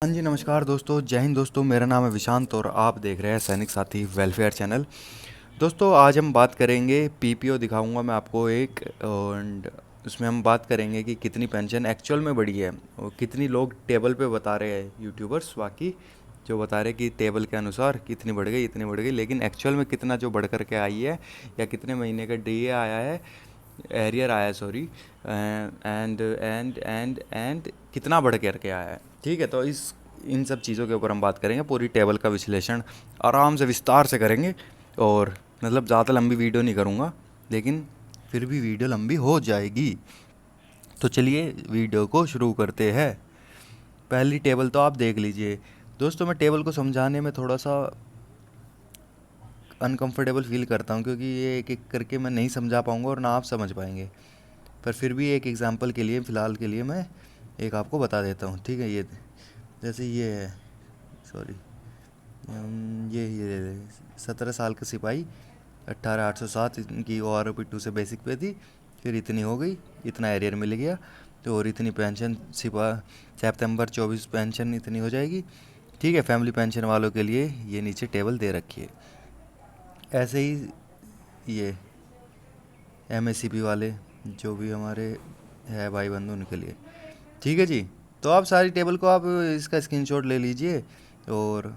हाँ जी, नमस्कार दोस्तों, जय हिंद दोस्तों। मेरा नाम है विशांत और आप देख रहे हैं सैनिक साथी वेलफेयर चैनल। दोस्तों, आज हम बात करेंगे पीपीओ दिखाऊंगा मैं आपको एक, और उसमें हम बात करेंगे कि कितनी पेंशन एक्चुअल में बढ़ी है और कितनी लोग टेबल पे बता रहे हैं, यूट्यूबर्स बाकी जो बता रहे हैं कि टेबल के अनुसार कितनी बढ़ गई इतनी बढ़ गई, लेकिन एक्चुअल में कितना जो बढ़ कर के आई है या कितने महीने का डीए आया है, एरियर आया है, सॉरी, एंड कितना बढ़ करके आया है। ठीक है, तो इन सब चीज़ों के ऊपर हम बात करेंगे, पूरी टेबल का विश्लेषण आराम से विस्तार से करेंगे। और मतलब ज़्यादा लंबी वीडियो नहीं करूँगा, लेकिन फिर भी वीडियो लंबी हो जाएगी। तो चलिए वीडियो को शुरू करते हैं। पहली टेबल तो आप देख लीजिए। दोस्तों, मैं टेबल को समझाने में थोड़ा सा अनकंफर्टेबल फील करता हूँ, क्योंकि ये एक एक करके मैं नहीं समझा पाऊँगा और ना आप समझ पाएंगे। पर फिर भी एक एग्ज़ाम्पल के लिए, फ़िलहाल के लिए मैं एक आपको बता देता हूँ। ठीक है, ये जैसे ये है, सॉरी, ये 17 साल का सिपाही, 18,807 इनकी OROP 2 से बेसिक पे थी, फिर इतनी हो गई, इतना एरियर मिल गया, तो और इतनी पेंशन सितंबर 24 पेंशन इतनी हो जाएगी। ठीक है, फैमिली पेंशन वालों के लिए ये नीचे टेबल दे रखी है। ऐसे ही ये MSCP वाले जो भी हमारे है भाई बंधु, उनके लिए। ठीक है जी। तो आप सारी टेबल को आप इसका स्क्रीनशॉट ले लीजिए और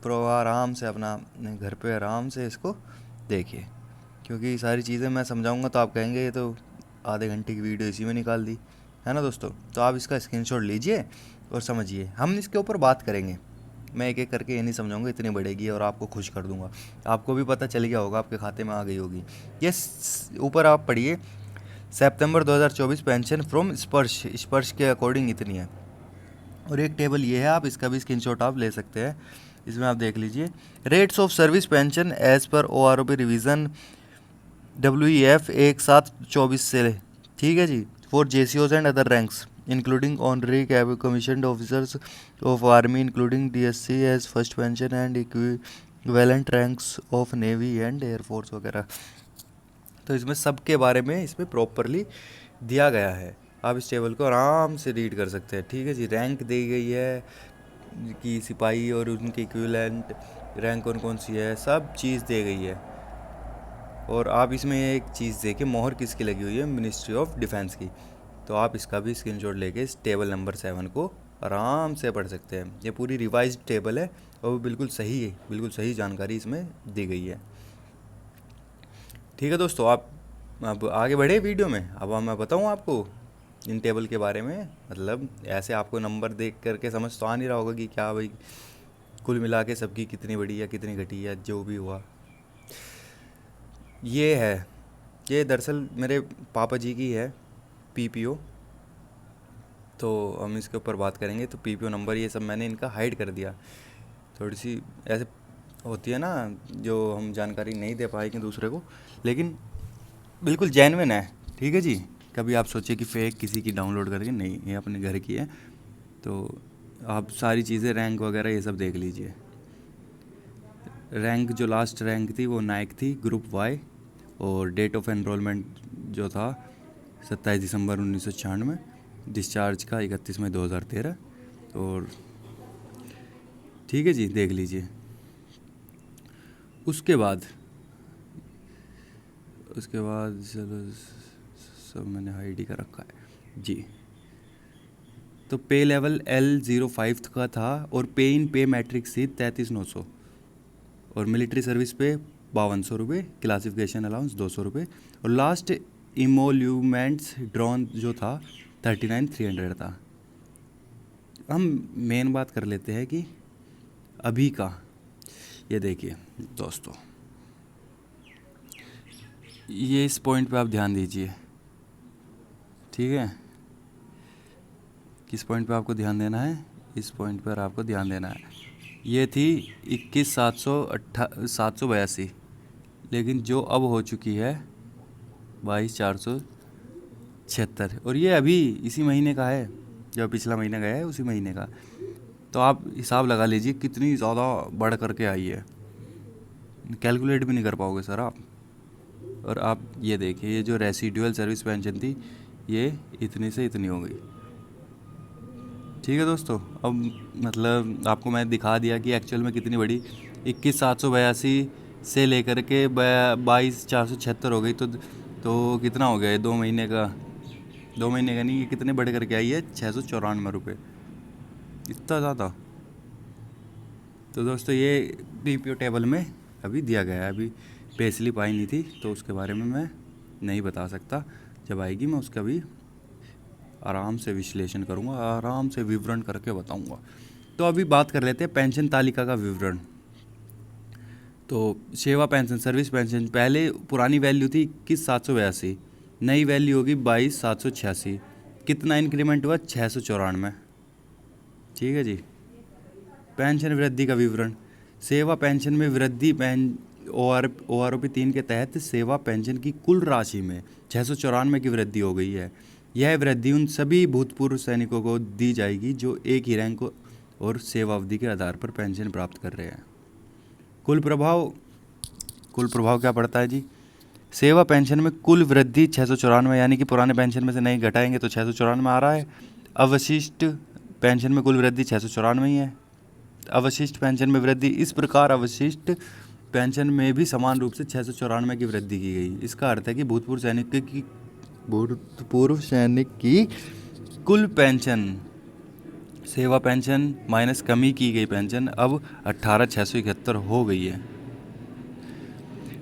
प्रो आराम से अपना घर पे आराम से इसको देखिए, क्योंकि सारी चीज़ें मैं समझाऊंगा तो आप कहेंगे ये तो आधे घंटे की वीडियो इसी में निकाल दी है ना दोस्तों। तो आप इसका स्क्रीनशॉट लीजिए और समझिए, हम इसके ऊपर बात करेंगे। मैं एक एक करके ये नहीं समझाऊंगा इतनी बढ़ेगी और आपको खुश कर दूंगा। आपको भी पता चल गया होगा, आपके खाते में आ गई होगी। ये ऊपर आप पढ़िए, सितंबर 2024 पेंशन फ्रॉम स्पर्श स्पर्श के अकॉर्डिंग इतनी है। और एक टेबल ये है, आप इसका भी स्क्रीनशॉट आप ले सकते हैं। इसमें आप देख लीजिए, rates of service pension age पर OROP रिवीजन WEF 1724 से। ठीक है जी, for JCOs and other ranks including honorary commissioned officers of army including DSC as first pension and equivalent ranks of navy and air force वगैरह। तो इसमें सब के बारे में इसमें प्रॉपरली दिया गया है। आप इस टेबल को आराम से रीड कर सकते हैं। ठीक है जी, रैंक दी गई है कि सिपाही और उनके इक्विवेलेंट रैंक कौन कौन सी है, सब चीज़ दी गई है। और आप इसमें एक चीज़ देखिए, मोहर किसकी लगी हुई है, मिनिस्ट्री ऑफ डिफेंस की। तो आप इसका भी स्क्रीनशॉट लेके इस टेबल नंबर 7 को आराम से पढ़ सकते हैं। ये पूरी रिवाइज्ड टेबल है और वो बिल्कुल सही है, बिल्कुल सही जानकारी इसमें दी गई है। ठीक है दोस्तों, आप अब आगे बढ़े वीडियो में। अब मैं बताऊं आपको इन टेबल के बारे में। मतलब ऐसे आपको नंबर देख करके समझ तो आ नहीं रहा होगा कि क्या भाई कुल मिला के सबकी कितनी बढ़ी या कितनी घटी या जो भी हुआ। ये है, ये दरअसल मेरे पापा जी की है पीपीओ, तो हम इसके ऊपर बात करेंगे। तो पीपीओ नंबर ये सब मैंने इनका हाइड कर दिया। थोड़ी सी ऐसे होती है ना, जो हम जानकारी नहीं दे पाएंगे दूसरे को, लेकिन बिल्कुल जेन्युइन है। ठीक है जी, कभी आप सोचिए कि फ़ेक किसी की डाउनलोड करके, नहीं, ये अपने घर की है। तो आप सारी चीज़ें रैंक वगैरह ये सब देख लीजिए। रैंक जो लास्ट रैंक थी वो नाइक थी, ग्रुप वाई। और डेट ऑफ एनरोलमेंट जो था 27 दिसंबर 1996, डिस्चार्ज का 31 मई 2013। और ठीक है जी, देख लीजिए। उसके बाद चलो, सब मैंने हाइड ही कर रखा है जी। तो पे लेवल L05 का था और पे इन पे मैट्रिक्स थी 33,900। और मिलिट्री सर्विस पे 5,200 रुपये, क्लासिफिकेशन अलाउंस 200 रुपये। और लास्ट इमोल्यूमेंट्स ड्रॉन जो था 39,300 था। हम मेन बात कर लेते हैं कि अभी का। ये देखिए दोस्तों, ये इस पॉइंट पे आप ध्यान दीजिए। ठीक है, किस पॉइंट पे आपको ध्यान देना है, इस पॉइंट पर आपको ध्यान देना है। ये थी 21,782, लेकिन जो अब हो चुकी है 22,476, और ये अभी इसी महीने का है, जो पिछला महीना गया है उसी महीने का। तो आप हिसाब लगा लीजिए कितनी ज़्यादा बढ़ करके आई है, कैलकुलेट भी नहीं कर पाओगे सर आप। और आप ये देखिए, ये जो रेसिडुअल सर्विस पेंशन थी ये इतनी से इतनी हो गई। ठीक है दोस्तों, अब मतलब आपको मैं दिखा दिया कि एक्चुअल में कितनी बड़ी 21,782 से लेकर के 22,476 हो गई। तो कितना हो गया ये 2 महीने का? 2 महीने का नहीं, ये कितने बढ़ करके आई है? 694 रुपये, इतना ज़्यादा। तो दोस्तों ये पीपीओ टेबल में अभी दिया गया है, अभी पे स्लिप आई नहीं थी तो उसके बारे में मैं नहीं बता सकता। जब आएगी मैं उसका भी आराम से विश्लेषण करूँगा, आराम से विवरण करके बताऊँगा। तो अभी बात कर लेते हैं पेंशन तालिका का विवरण। तो सेवा पेंशन, सर्विस पेंशन, पहले पुरानी वैल्यू थी 21,782, नई वैल्यू होगी 22,786। कितना इंक्रीमेंट हुआ? 694। ठीक है जी। पेंशन वृद्धि का विवरण। सेवा पेंशन में वृद्धि OROP 3 के तहत सेवा पेंशन की कुल राशि में 694 की वृद्धि हो गई है। यह वृद्धि उन सभी भूतपूर्व सैनिकों को दी जाएगी जो एक ही रैंक और सेवा अवधि के आधार पर पेंशन प्राप्त कर रहे हैं। कुल प्रभाव क्या पड़ता है जी? सेवा पेंशन में कुल वृद्धि 694, यानी कि पुराने पेंशन में से नहीं घटाएंगे तो 694 आ रहा है। अवशिष्ट पेंशन में कुल वृद्धि 694 ही है। अवशिष्ट पेंशन में वृद्धि इस प्रकार, अवशिष्ट पेंशन में भी समान रूप से 694 की वृद्धि की गई। इसका अर्थ है कि भूतपूर्व सैनिक की कुल पेंशन, सेवा पेंशन माइनस कमी की गई पेंशन अब 18,671 हो गई है।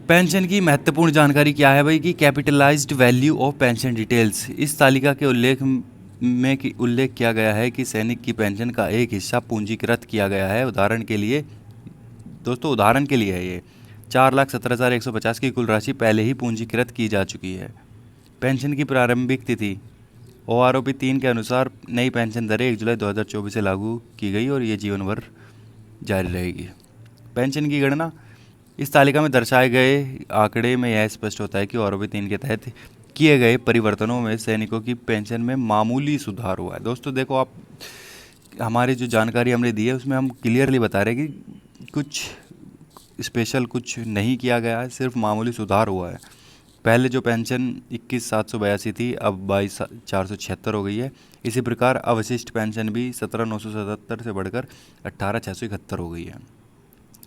पेंशन की महत्वपूर्ण जानकारी क्या है भाई? कि capitalised value of pension details. इस तालिका के उल्लेख किया गया है कि सैनिक की पेंशन का एक हिस्सा पूंजीकृत किया गया है। उदाहरण के लिए है ये 4,17,150 की कुल राशि पहले ही पूंजीकृत की जा चुकी है। पेंशन की प्रारंभिक तिथि OROP 3 के अनुसार नई पेंशन दरें 1 जुलाई 2024 से लागू की गई और ये जीवन भर जारी रहेगी। पेंशन की गणना। इस तालिका में दर्शाए गए आंकड़े में यह स्पष्ट होता है कि OROP 3 के तहत किए गए परिवर्तनों में सैनिकों की पेंशन में मामूली सुधार हुआ है। दोस्तों देखो, आप हमारी जो जानकारी हमने दी है उसमें हम क्लियरली बता रहे हैं कि कुछ स्पेशल कुछ नहीं किया गया है, सिर्फ मामूली सुधार हुआ है। पहले जो पेंशन 21,782 थी अब 22,476 हो गई है। इसी प्रकार अवशिष्ट पेंशन भी 17,977 से बढ़कर 18,671 हो गई है।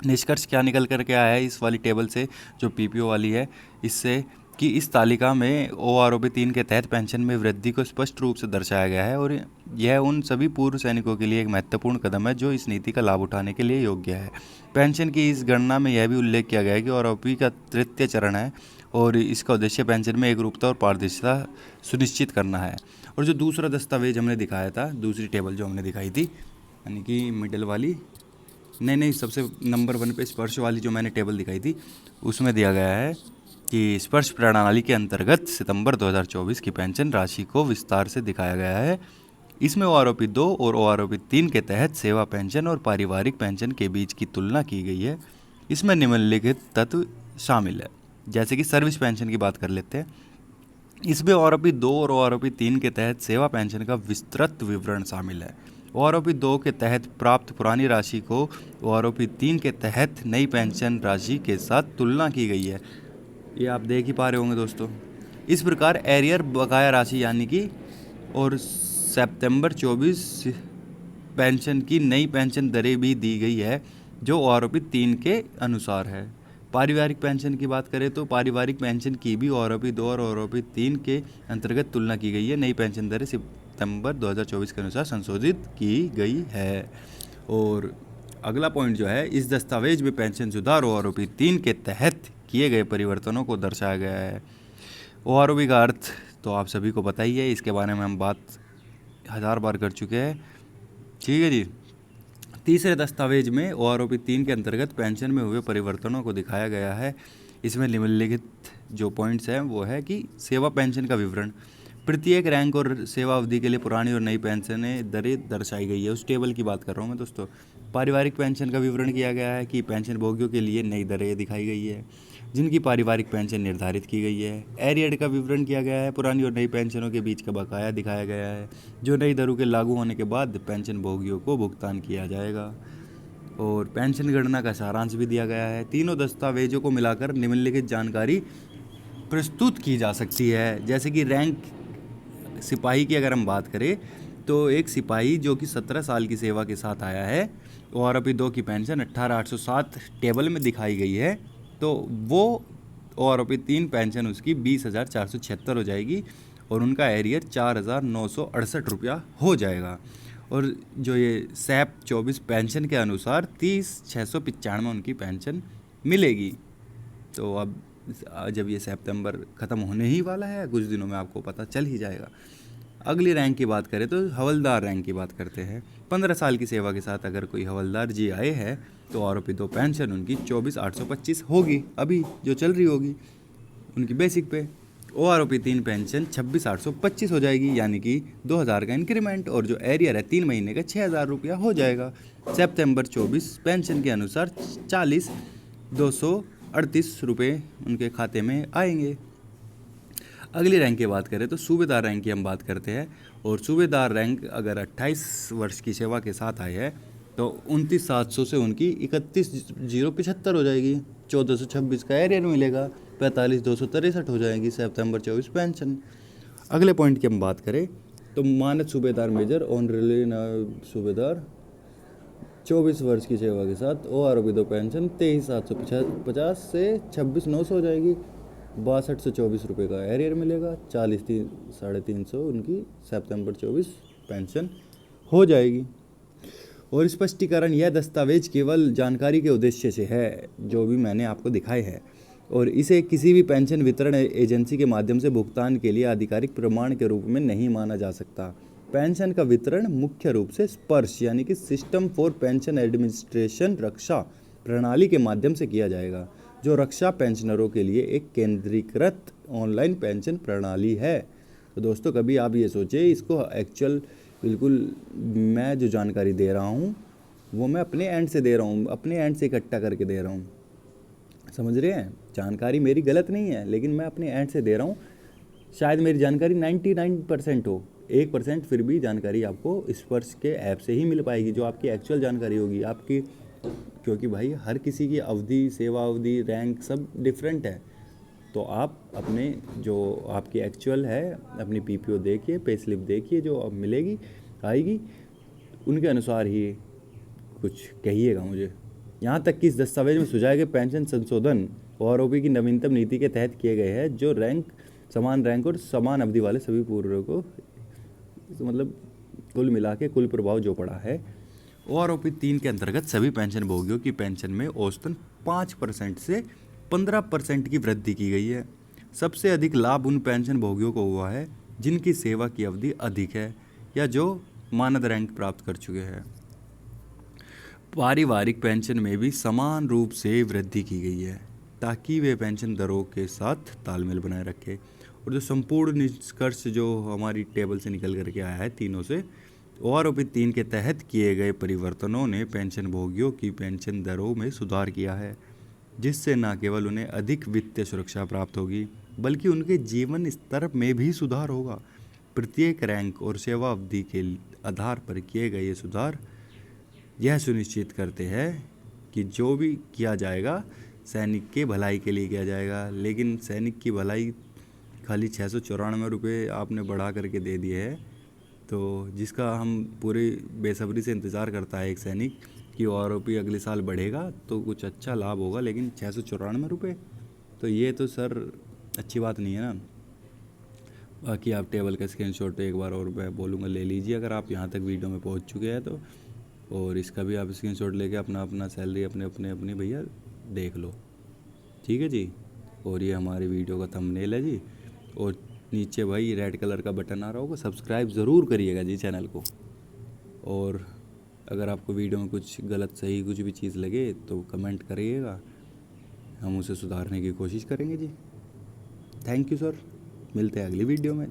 निष्कर्ष क्या निकल कर के आया है इस वाली टेबल से, जो पीपीओ वाली है, इससे कि इस तालिका में OROP 3 के तहत पेंशन में वृद्धि को स्पष्ट रूप से दर्शाया गया है और यह उन सभी पूर्व सैनिकों के लिए एक महत्वपूर्ण कदम है जो इस नीति का लाभ उठाने के लिए योग्य है। पेंशन की इस गणना में यह भी उल्लेख किया गया है कि OROP का तृतीय चरण है और इसका उद्देश्य पेंशन में एकरूपता और पारदर्शिता सुनिश्चित करना है। और जो दूसरा दस्तावेज हमने दिखाया था, दूसरी टेबल जो हमने दिखाई थी, यानी कि मिडिल वाली, नहीं, सबसे नंबर 1 पे स्पर्श वाली जो मैंने टेबल दिखाई थी, उसमें दिया गया है कि स्पर्श प्रणाली के अंतर्गत सितंबर 2024 की पेंशन राशि को विस्तार से दिखाया गया है। इसमें OROP 2 और OROP 3 के तहत सेवा पेंशन और पारिवारिक पेंशन के बीच की तुलना की गई है। इसमें निम्नलिखित तत्व शामिल है। जैसे कि सर्विस पेंशन की बात कर लेते हैं। इसमें OROP 2 और OROP 3 के तहत सेवा पेंशन का विस्तृत विवरण शामिल है। OROP 2 के तहत प्राप्त पुरानी राशि को OROP 3 के तहत नई पेंशन राशि के साथ तुलना की गई है। ये आप देख ही पा रहे होंगे दोस्तों। इस प्रकार एरियर बकाया राशि यानी कि और सितंबर 24 पेंशन की नई पेंशन दरें भी दी गई है जो OROP 3 के अनुसार है। पारिवारिक पेंशन की बात करें तो पारिवारिक पेंशन की भी OROP 2 और OROP 3 के अंतर्गत तुलना की गई है। नई पेंशन दरें सितंबर 2024 के अनुसार संशोधित की गई है। और अगला पॉइंट जो है, इस दस्तावेज में पेंशन सुधार OROP 3 के तहत किए गए परिवर्तनों को दर्शाया गया है। OROP का अर्थ तो आप सभी को पता ही है, इसके बारे में हम बात 1000 बार कर चुके हैं। ठीक है जी। तीसरे दस्तावेज में OROP 3 के अंतर्गत पेंशन में हुए परिवर्तनों को दिखाया गया है। इसमें निम्नलिखित जो पॉइंट्स हैं वो है कि सेवा पेंशन का विवरण। प्रत्येक रैंक और सेवा अवधि के लिए पुरानी और नई पेंशनें दरें दर्शाई गई है। उस टेबल की बात कर रहा हूँ मैं दोस्तों। पारिवारिक पेंशन का विवरण किया गया है कि पेंशन भोगियों के लिए नई दरें दिखाई गई है जिनकी पारिवारिक पेंशन निर्धारित की गई है। एरियर का विवरण किया गया है। पुरानी और नई पेंशनों के बीच का बकाया दिखाया गया है जो नई दरों के लागू होने के बाद पेंशन भोगियों को भुगतान किया जाएगा। और पेंशन गणना का सारांश भी दिया गया है। तीनों दस्तावेजों को मिलाकर निम्नलिखित जानकारी प्रस्तुत की जा सकती है। जैसे कि रैंक सिपाही की अगर हम बात करें तो एक सिपाही जो कि 17 साल की सेवा के साथ आया है और अभी 2 की पेंशन 18,807 टेबल में दिखाई गई है, तो वो और अभी 3 पेंशन उसकी 20,476 हो जाएगी और उनका एरियर 4,968 रुपया हो जाएगा। और जो ये सैप 24 पेंशन के अनुसार 30,695 उनकी पेंशन मिलेगी। तो अब जब ये सितंबर ख़त्म होने ही वाला है, कुछ दिनों में आपको पता चल ही जाएगा। अगली रैंक की बात करें तो हवलदार रैंक की बात करते हैं। 15 साल की सेवा के साथ अगर कोई हवलदार जी आए हैं तो आरोपी 2 पेंशन उनकी 24,825 होगी, अभी जो चल रही होगी उनकी बेसिक पे। ओ आरोपी 3 पेंशन 26,825 हो जाएगी, यानी कि 2,000 का इंक्रीमेंट, और जो एरियर है 3 महीने का 6,000 रुपया हो जाएगा। सितंबर 24 पेंशन के अनुसार 40,238 रुपये उनके खाते में आएंगे। अगली रैंक की बात करें तो सूबेदार रैंक की हम बात करते हैं, और सूबेदार रैंक अगर 28 वर्ष की सेवा के साथ आए है तो 29,700 से उनकी 31,075 हो जाएगी, 1426 का एरियर मिलेगा, 45,263 हो जाएगी सितंबर 24 पेंशन। अगले पॉइंट की हम बात करें तो मानद सूबेदार मेजर ऑनरेरी सूबेदार 24 वर्ष की सेवा के साथ ओ आरोपी 2 पेंशन 23,750 से 26,900 हो जाएगी, 62,124 रुपये का एरियर मिलेगा, 40,350 उनकी सितंबर 24 पेंशन हो जाएगी। और स्पष्टीकरण, यह दस्तावेज केवल जानकारी के उद्देश्य से है जो भी मैंने आपको दिखाए हैं, और इसे किसी भी पेंशन वितरण एजेंसी के माध्यम से भुगतान के लिए आधिकारिक प्रमाण के रूप में नहीं माना जा सकता। पेंशन का वितरण मुख्य रूप से स्पर्श यानी कि सिस्टम फॉर पेंशन एडमिनिस्ट्रेशन रक्षा प्रणाली के माध्यम से किया जाएगा, जो रक्षा पेंशनरों के लिए एक केंद्रीकृत ऑनलाइन पेंशन प्रणाली है। तो दोस्तों, कभी आप ये सोचें, इसको एक्चुअल बिल्कुल मैं जो जानकारी दे रहा हूँ वो मैं अपने एंड से दे रहा हूँ, अपने एंड से इकट्ठा करके दे रहा हूँ, समझ रहे हैं। जानकारी मेरी गलत नहीं है, लेकिन मैं अपने एंड से दे रहा हूँ। शायद मेरी जानकारी 99% हो, 1% फिर भी जानकारी आपको स्पर्श के ऐप से ही मिल पाएगी, जो आपकी एक्चुअल जानकारी होगी आपकी, क्योंकि भाई हर किसी की अवधि, सेवा अवधि, रैंक सब डिफरेंट है। तो आप अपने जो आपकी एक्चुअल है अपनी पीपीओ देखिए, पे स्लिप देखिए, जो अब मिलेगी आएगी, उनके अनुसार ही कुछ कहिएगा मुझे। यहाँ तक कि इस दस्तावेज में सुझाए गए पेंशन संशोधन आरोपी की नवीनतम नीति के तहत किए गए हैं, जो समान रैंक और समान अवधि वाले सभी पूर्वों को, मतलब कुल मिला के कुल प्रभाव जो पड़ा है, आरोपी 3 के अंतर्गत सभी पेंशन भोगियों की पेंशन में औसतन 5% से 15% की वृद्धि की गई है। सबसे अधिक लाभ उन पेंशन भोगियों को हुआ है जिनकी सेवा की अवधि अधिक है या जो मानद रैंक प्राप्त कर चुके हैं। पारिवारिक पेंशन में भी समान रूप से वृद्धि की गई है ताकि वे पेंशन दरों के साथ तालमेल बनाए रखे। और जो संपूर्ण निष्कर्ष जो हमारी टेबल से निकल करके आया है तीनों से, आरोपी 3 के तहत किए गए परिवर्तनों ने पेंशन भोगियों की पेंशन दरों में सुधार किया है, जिससे न केवल उन्हें अधिक वित्तीय सुरक्षा प्राप्त होगी बल्कि उनके जीवन स्तर में भी सुधार होगा। प्रत्येक रैंक और सेवा अवधि के आधार पर किए गए ये सुधार यह सुनिश्चित करते हैं कि जो भी किया जाएगा सैनिक के भलाई के लिए किया जाएगा। लेकिन सैनिक की भलाई खाली 694 रुपये आपने बढ़ा करके दे दिए है, तो जिसका हम पूरी बेसब्री से इंतज़ार करता है एक सैनिक कि आरोपी अगले साल बढ़ेगा तो कुछ अच्छा लाभ होगा, लेकिन 694 रुपये, तो ये तो सर अच्छी बात नहीं है ना। बाकी आप टेबल का स्क्रीनशॉट एक बार और मैं बोलूँगा ले लीजिए अगर आप यहाँ तक वीडियो में पहुँच चुके हैं तो, और इसका भी आप स्क्रीनशॉट लेके अपना सैलरी अपने भैया देख लो, ठीक है जी। और ये हमारी वीडियो का थंबनेल है जी, और नीचे भाई रेड कलर का बटन आ रहा होगा, सब्सक्राइब ज़रूर करिएगा जी चैनल को। और अगर आपको वीडियो में कुछ गलत सही कुछ भी चीज़ लगे तो कमेंट करिएगा, हम उसे सुधारने की कोशिश करेंगे जी। थैंक यू सर, मिलते हैं अगली वीडियो में।